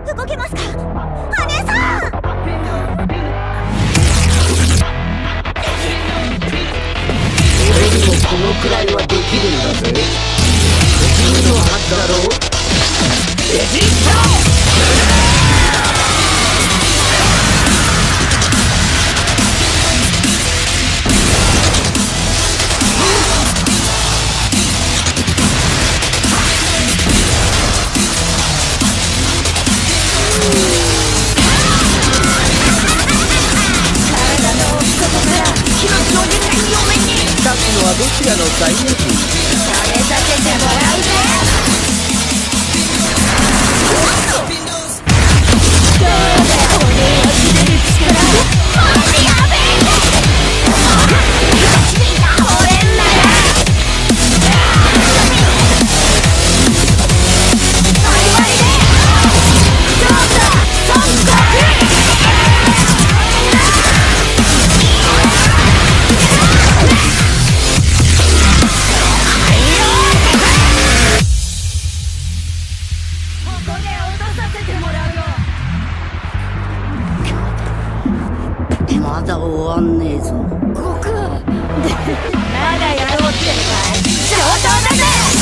動けますか姉さん。俺にもこのくらいはできるんだぜ。君のはずだろう。エジプト立つのはどちらの大役？食べさせてもらうぜ。どうだ骨を切れる力。マジやべえ。俺んならバリバリでどうだ孫悟空。まだ終わんねえぞ。悟空まだやろうってのかい。上等だぜ。